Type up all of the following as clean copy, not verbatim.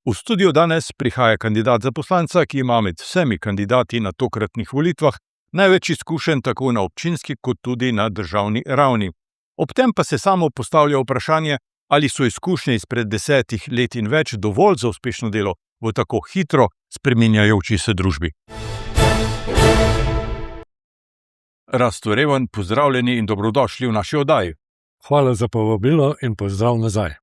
V studio danes prihaja kandidat za poslanca, ki ima med vsemi kandidati na tokratnih volitvah največ izkušenj tako na občinski kot tudi na državni ravni. Ob tem pa se samo postavlja vprašanje, ali so izkušnje izpred 10 let in več dovolj za uspešno delo v tako hitro spreminjajoči se družbi. Rasto Reven, pozdravljeni in dobrodošli v naši oddaji. Hvala za povabilo in pozdrav nazaj.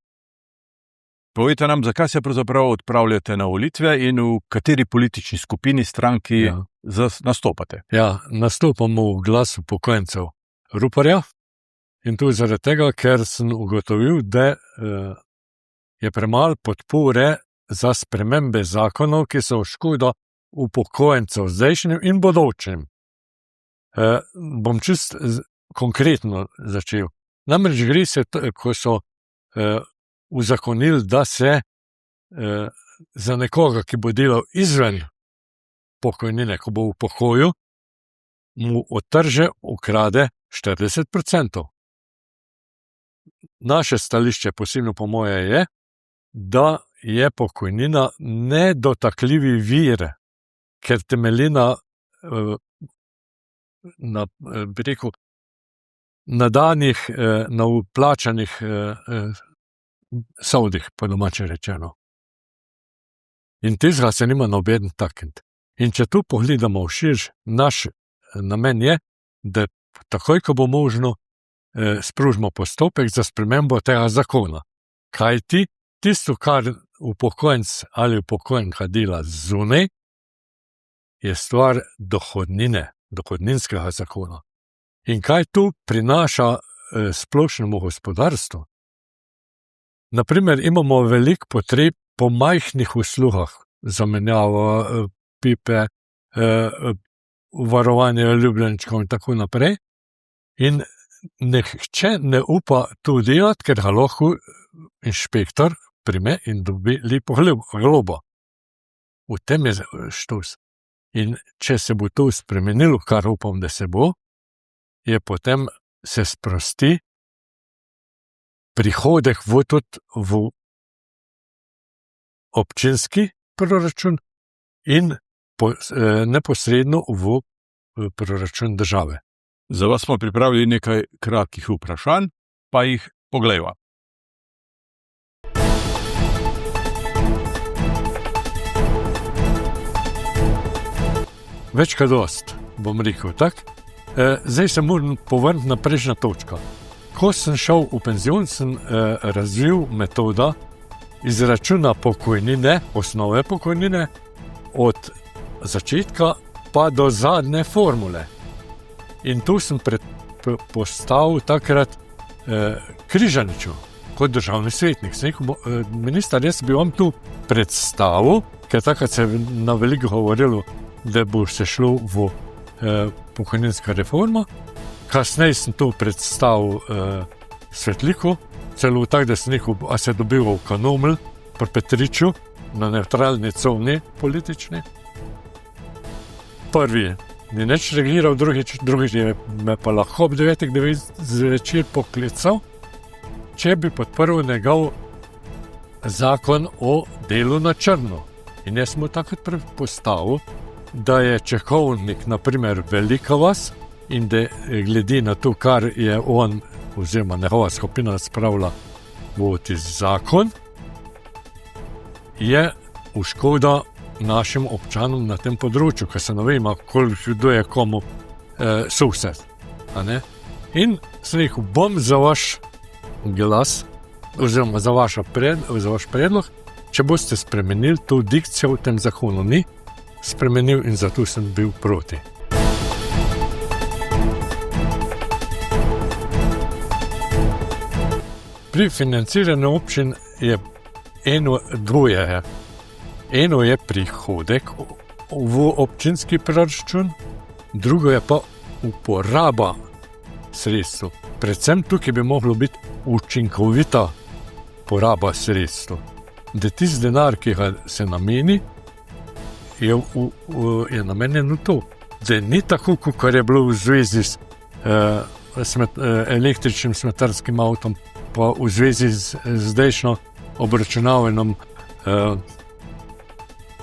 Povejte nam, zakaj se pravzaprav odpravljate na volitve in v kateri politični skupini stranki nastopate? Nastopamo v Glas upokojencev Ruparja in to zaradi tega, ker sem ugotovil, da je premalo podpore za spremembe zakonov, ki so v škodo upokojencev zdajšnjim in bodočim. Bom čisto konkretno začel. Namreč gre se, ko so uzakonili, da se za nekoga, ki bo delal izven pokojnine, ko bo v pokoju, mu odtrže, ukrade 40%. Naše stališče, posebno po moje, je, da je pokojnina nedotakljivi vir, ker temelji na danih, na vplačanih sodih, po domače rečeno. In tega se nima noben takent. In če tu pogledamo širš, naš namen je, da takoj, ko bo možno, sprožimo postopek za spremembo tega zakona. Kajti tisto, kar upokojenec ali upokojenka dela zunaj, je stvar dohodninskega zakona. In kaj tu prinaša splošnemu gospodarstvu? Naprimer, imamo veliko potreb po majhnih uslugah, zamenjava pipe, varovanje ljubljenčkov in tako naprej. In nihče ne upa to delati, ker ga lahko inšpektor prime in dobi lepo globo. V tem je štus. In če se bo to spremenilo, kar upam, da se bo, je potem se sprosti prihodek tudi v občinski proračun in neposredno v proračun države. Za vas smo pripravili nekaj kratkih vprašanj, pa jih poglejva. Več kot dost, bom rekel tak. Zdaj se moram povrniti na prejšnjo točko. Ko sem šel v penzion, sem razvil metodo izračuna pokojnine, osnove pokojnine, od začetka pa do zadnje formule. In tu sem postavil takrat Križaniču kot državni svetnik. Sem rekel, minister, jaz bi vam tu predstavil, ker takrat se je na veliko govorilo, da bo se šlo v pokojninska reforma. Kasneje sem to predstavil Svetliku, celo tako, da sem rekel, a se dobival v Kanoml, pri Petriču, na nevtralni coni politični. Prvi ni nič reagiral, drugič je me pa lahko ob 9:09 zvečer poklical, če bi podprl njegov zakon o delu na črno. In jaz sem mu takrat postavil, da je Čekovnik, naprimer, velika vas, in da glede na to, kar je on oziroma njegova skupina spravila v zakon, je v škoda našim občanom na tem področju, ker se ne vemo, koliko je komu sosed. In sem rekel, bom za vaš glas oziroma za vaš predlog, če boste spremenili to dikcijo v tem zakonu, ni spremenil in zato sem bil proti. Pri financiranju občin je dvoje. Eno je prihodek v občinski proračun, drugo je pa uporaba sredstev. Predvsem tukaj bi moglo biti učinkovita poraba sredstev. Da tisti denar, ki ga se nameni, je namenjeno to. Da ni tako, kot je bilo v zvezi s električnim smetarskim avtom, pa v zvezi z zdajšnjo obračunavanjem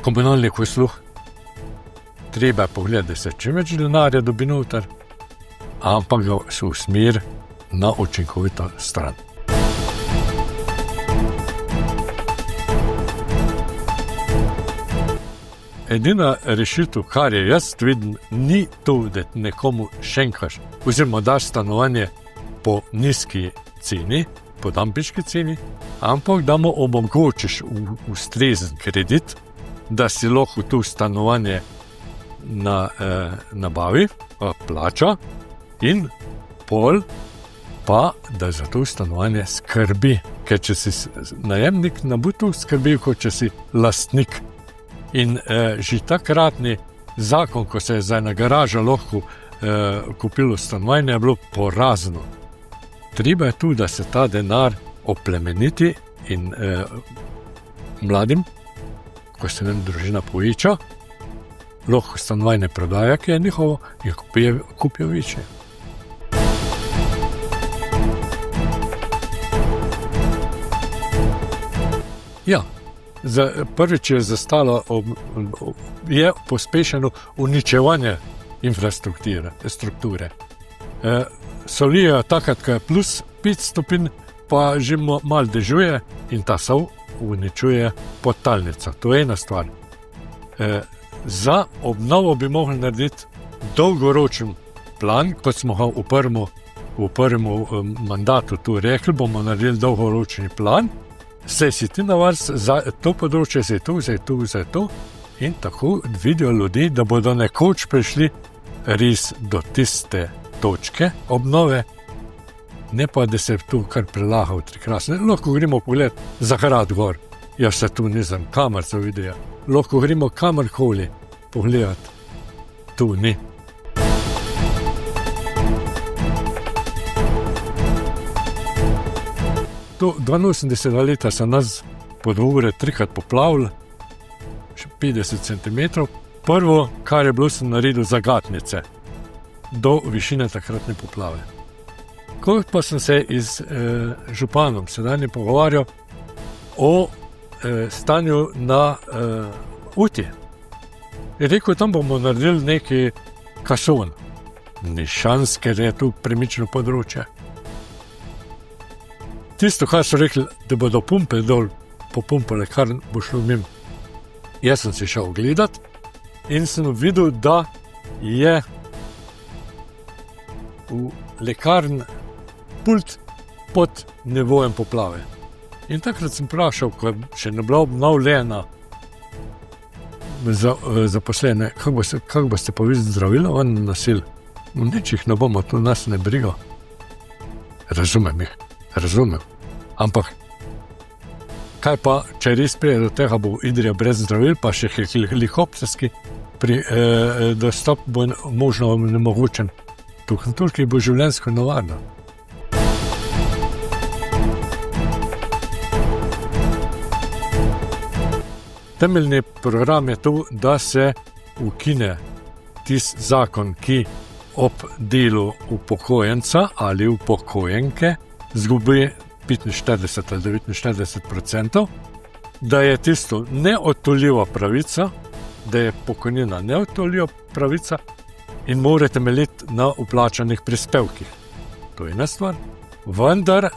komunalnih uslug. Treba je pogledati, da se čim več denarja dobi noter, ampak ga se usmeri na učinkovito stran. Edina rešitev, kar je jaz vidim, ni to, da nekomu šenkaš oziroma daš stanovanje po nizki ceni, po dampinški ceni, ampak da mu omogočiš ustrezen kredit, da si lahko to stanovanje nabavi, plača in pol pa, da za to stanovanje skrbi. Ker če si najemnik, ne bo to skrbel, kot če si lastnik. In že takratni zakon, ko se je za ena garaža lahko kupilo stanovanje, je bilo porazno. Treba je tu, da se ta denar oplemeniti in mladim, ko se nam družina poveča, lahko stanovanje prodaja, ki je njihovo, in kupijo večje. Ja, prvič je zastalo, je pospešeno uničevanje infrastrukture. Solijo takrat, ko je plus 5 stopinj, pa že malo dežuje in ta sol uničuje podtalnico. To je ena stvar. Za obnovo bi mogli narediti dolgoročen plan, kot smo ga v prvem mandatu tu rekli, bomo naredili dolgoročni plan, se si ti na vrst za to področje, za to in tako vidijo ljudi, da bodo nekoč prišli res do tiste točke obnove, ne pa, da se tu kar prelaga v trikrasne. Lahko gremo pogled za grad gor, jaz se tu ne znam, kamor se vidijo. Lahko gremo kamorkoli pogledati, tu ni. Do 82 leta so nas pod ure 3-krat poplavili, še 50 cm. Prvo, kar je bilo, sem naredil zagatnice do višine takratne poplave. Ko pa sem se z županom sedanjim pogovarjal o stanju na Uti. Je rekel, tam bomo naredili neki kason. Ni šans, ker je tu premično področje. Tisto, kar so rekli, da bodo pumpe dol, popumpale, kar bo šlo mimo. Jaz sem si šel gledat in sem videl, da je v lekarni pult pod nivojem poplave. In takrat sem vprašal, ko še ne bila obnovljena zaposlene, kako boste pa vi zdravila ven nasil? Nič jih ne bomo, to nas ne briga. Razumem. Ampak, kaj pa, če res prije do tega, bo Idrija brez zdravil, pa še helikopterski dostop bo možno nemogočen. Tukaj bo življenjsko nevarno. Temeljni program je to, da se ukine tisti zakon, ki ob delu upokojenca ali upokojenke zgubi 45 ali 49%, da je tisto neodtoljiva pravica, da je pokojnina neodtoljiva pravica in mora temeljiti na vplačanih prispevkih. To je ena stvar. Vendar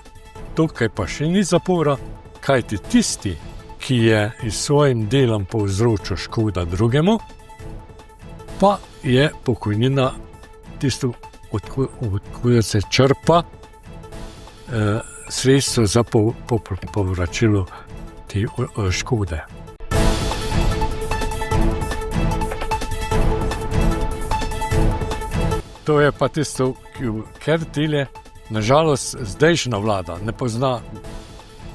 tukaj pa še ni zapora, kajti tisti, ki je s svojim delom povzročil škoda drugemu, pa je pokojnina tisto, odkud se črpa sredstvo za povračilo te škode. To je pa tisto, ker tile, nažalost, zdajšnja vlada ne pozna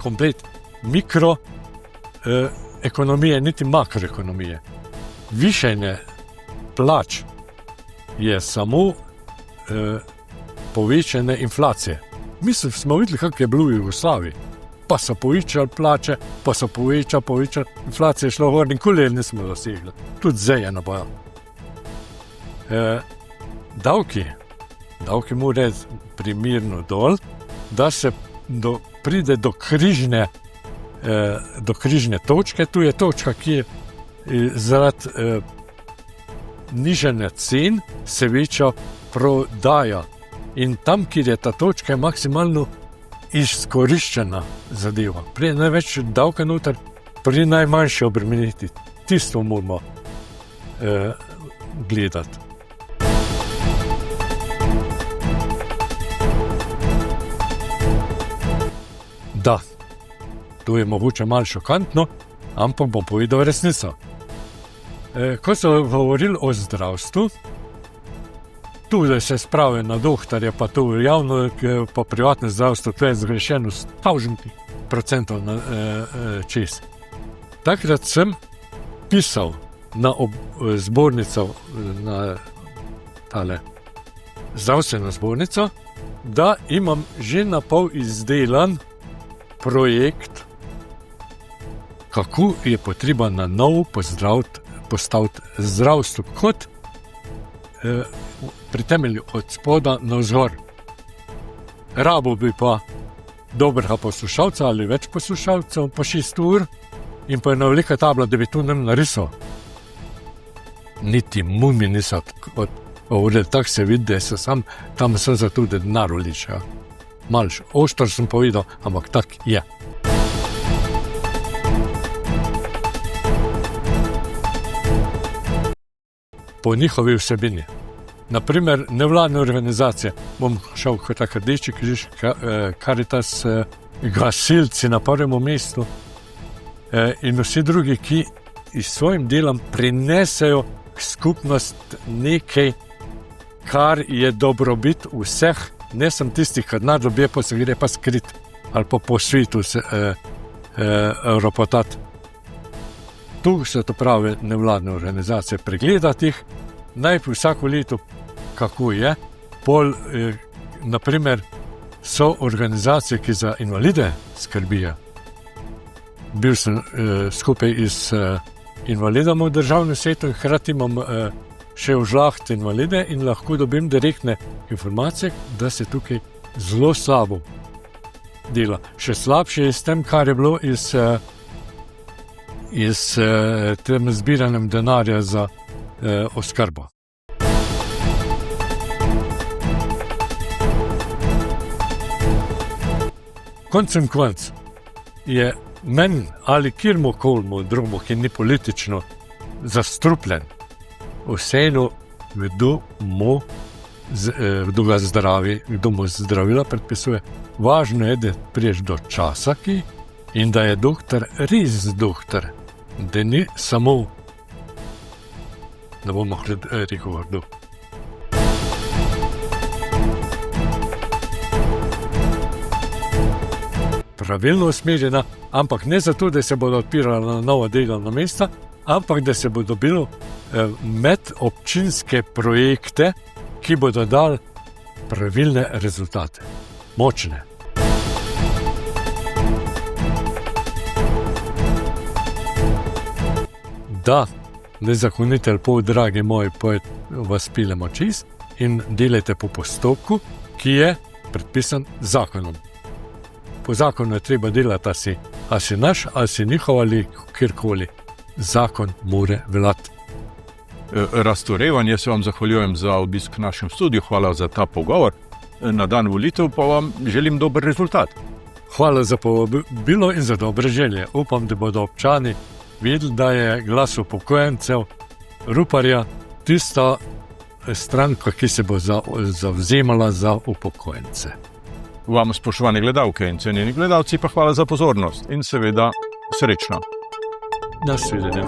komplet mikroekonomije, niti makroekonomije. Višanje plač je samo povečanje inflacije. Mislim, smo videli, kako je bilo v Jugoslaviji. Pa so povečali plače, pa so povečali, inflacija je šla gor, nikoli nismo dosegli. Tudi zdaj je naboja. Davki morajo primerno dol, da se pride do križne točke. Tu je točka, kjer zaradi nižanja cen se večja prodaja. In tam, kjer je ta točka, je maksimalno izkoriščena zadeva. Pri največ davka noter, pri najmanjši obremeniti. Tisto moramo gledati. Da, to je mogoče malo šokantno, ampak bom povedal resnico. Ko so govorili o zdravstvu, tu se spravijo na doktorje, pa to javno, pa privatno zdravstvo, to je zgrešeno 1000% čez. Takrat sem pisal na zbornico, na tale zdravstveno zbornico, da imam že na pol izdelan projekt, kako je potreba na novo postaviti zdravstvo kot pri temelju od spoda na vzgor. Rabo bi pa dobrega poslušalca ali več poslušalcev po 6 ur in pa ena velika tabla, da bi tu nam narisal. Niti mumi niso odgovorili, tako se vidi, da so tam so zato, da denar uličajo. Malš oštro sem povedal, ampak tak je. Po njihovi vsebini. Naprimer, nevladne organizacije, bom šel kot tak Rdeči križ, Karitas, gasilci na prvem mestu in vsi drugi, ki s svojim delom prinesejo skupnost nekaj, kar je dobrobit vseh, ne sem tistih, ki denar dobijo, pa se gre pa skrit ali pa po svetu ropotati. Tu so to prave nevladne organizacije, pregledati jih, naj vsako leto, kako je. Pol, naprimer, so organizacije, ki za invalide skrbijo. Bil sem skupaj z invalidom v državnem svetu in hkrati imam še v žlahti invalide in lahko dobim direktne informacije, da se tukaj zelo slabo dela. Še slabše je s tem, kar je bilo iz tem zbiranjem denarja za oskrbo. Koncem konc je meni ali kjermokoli drugemu, ki ni politično zastrupljen, vseeno kdo ga zdravi, kdo mu zdravila predpisuje. Važno je, da priješ do časa in da je doktor res doktor, da ni samo, ne bomo rekel vrdu. Pravilno usmerjena, ampak ne zato, da se bodo odpirala na nova delovna mesta, ampak da se bo dobilo medobčinske projekte, ki bodo dali pravilne rezultate. Močne. Da, nezakonitelj pol, dragi moji, vas pilemo čez in delajte po postopku, ki je predpisan zakonom. Po zakonu je treba delati, a si naš, a si njihov ali kjerkoli. Zakon mora veljati. Raztorevanje, se vam zahvaljujem za obisk v našem studiu, hvala za ta pogovor. Na dan volitev pa vam želim dober rezultat. Hvala za povabilo in za dobre želje. Upam, da bodo občani videli, da je Glas upokojencev Ruparja tista stranka, ki se bo zavzemala za upokojence. Vam, spoštovane gledalke in cenjeni gledalci, pa hvala za pozornost in seveda srečno. Nasvidenje.